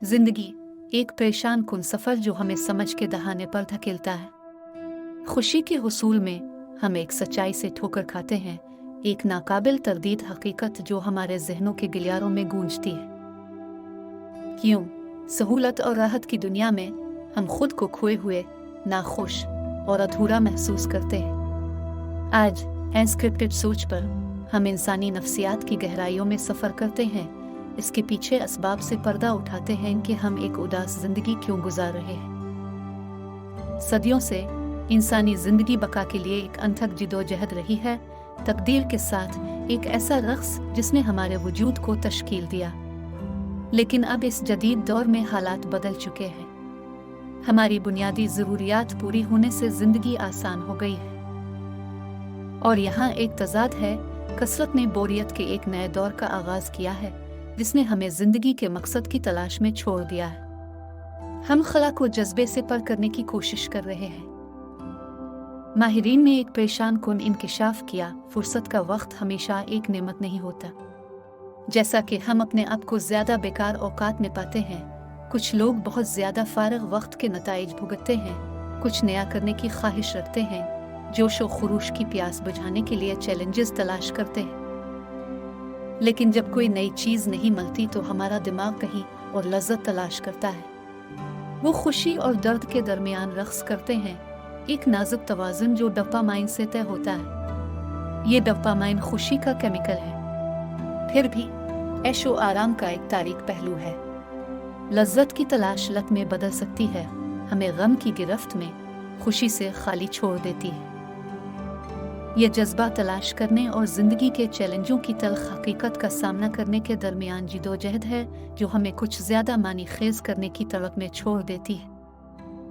जिंदगी एक परेशान कुन सफर जो हमें समझ के दहाने पर धकेलता है। खुशी के हुसूल में हम एक सच्चाई से ठोकर खाते हैं, एक नाकाबिल तरदीद हकीकत जो हमारे जहनों के गिलियारों में गूंजती है। क्यों सहूलत और राहत की दुनिया में हम खुद को खोए हुए, नाखुश और अधूरा महसूस करते हैं। आज अनस्क्रिप्टेड सोच पर हम इंसानी नफ्सियात की गहराइयों में सफ़र करते हैं, इसके पीछे असबाब से पर्दा उठाते हैं कि हम एक उदास जिंदगी क्यों गुजार रहे हैं। सदियों से इंसानी जिंदगी बका के लिए एक अनथक जिदोजहद रही है, तकदीर के साथ एक ऐसा रक्स जिसने हमारे वजूद को तश्कील दिया। लेकिन अब इस जदीद दौर में हालात बदल चुके हैं। हमारी बुनियादी ज़रूरियात पूरी होने से जिंदगी आसान हो गई है, और यहाँ एक तजाद है। कसरत ने बोरियत के एक नए दौर का आगाज किया है, जिसने हमें जिंदगी के मकसद की तलाश में छोड़ दिया है। हम खला को जज्बे से पर करने की कोशिश कर रहे हैं। माहिरीन ने एक परेशान कुन इंकिशाफ किया, फुर्सत का वक्त हमेशा एक नेमत नहीं होता। जैसा कि हम अपने आप को ज्यादा बेकार औकात में पाते हैं, कुछ लोग बहुत ज्यादा फारग वक्त के नताइज भुगतते हैं। कुछ नया करने की ख्वाहिश रखते हैं, जोश व खुरूश की प्यास बुझाने के लिए चैलेंजेस तलाश करते हैं। लेकिन जब कोई नई चीज नहीं मिलती तो हमारा दिमाग कहीं और लज्जत तलाश करता है। वो खुशी और दर्द के दरमियान रक्स करते हैं, एक नाजुक तवाज़ुन जो डोपामाइन से तय होता है। ये डोपामाइन खुशी का केमिकल है, फिर भी ऐशो आराम का एक तारीक पहलू है। लज्जत की तलाश लत में बदल सकती है, हमें गम की गिरफ्त में खुशी से खाली छोड़ देती है। ये जज्बा तलाश करने और जिंदगी के चैलेंजों की तल्ख हकीकत का सामना करने के दरमियान जिदोजहद है, जो हमें कुछ ज्यादा मानी खेज करने की तड़प में छोड़ देती है।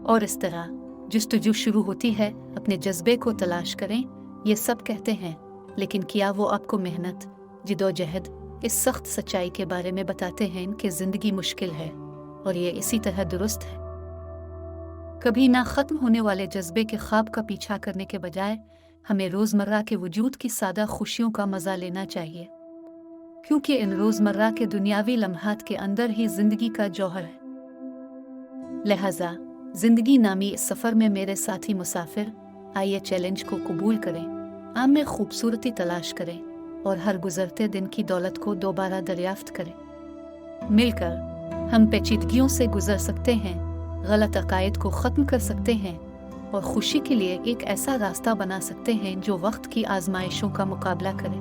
और इस तरह जुस्तजू शुरू होती है, अपने जज्बे को तलाश करें, ये सब कहते हैं, लेकिन क्या वो आपको मेहनत, जिदोजहद, इस सख्त सच्चाई के बारे में बताते हैं कि जिंदगी मुश्किल है और ये इसी तरह दुरुस्त है। कभी ना खत्म होने वाले जज्बे के ख्वाब का पीछा करने के बजाय हमें रोजमर्रा के वजूद की सादा खुशियों का मजा लेना चाहिए, क्योंकि इन रोजमर्रा के दुनियावी लम्हात के अंदर ही जिंदगी का जौहर है। लिहाजा जिंदगी नामी इस सफर में मेरे साथी मुसाफिर, आइए चैलेंज को कबूल करें, आम में खूबसूरती तलाश करें और हर गुजरते दिन की दौलत को दोबारा दरियाफ्त करें। मिलकर हम पेचीदगियों से गुजर सकते हैं, गलत अकायद को ख़त्म कर सकते हैं और खुशी के लिए एक ऐसा रास्ता बना सकते हैं जो वक्त की आजमाइशों का मुकाबला करे।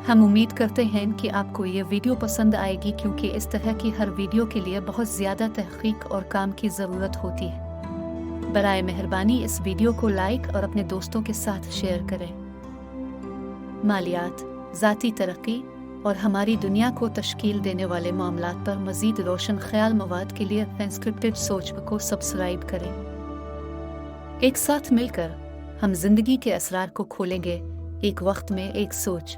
हम उम्मीद करते हैं कि आपको ये वीडियो पसंद आएगी, क्योंकि इस तरह की हर वीडियो के लिए बहुत ज़्यादा तहकीक और काम की ज़रूरत होती है। बराए मेहरबानी इस वीडियो को लाइक और अपने दोस्तों के साथ शेयर करें। मालियात, ज़ाती तरक्की और हमारी दुनिया को तश्कील देने वाले मामलात पर मज़ीद रोशन ख्याल मवाद के लिए अनस्क्रिप्टेड सोच को सब्सक्राइब करें। एक साथ मिलकर हम जिंदगी के असरार को खोलेंगे, एक वक्त में एक सोच।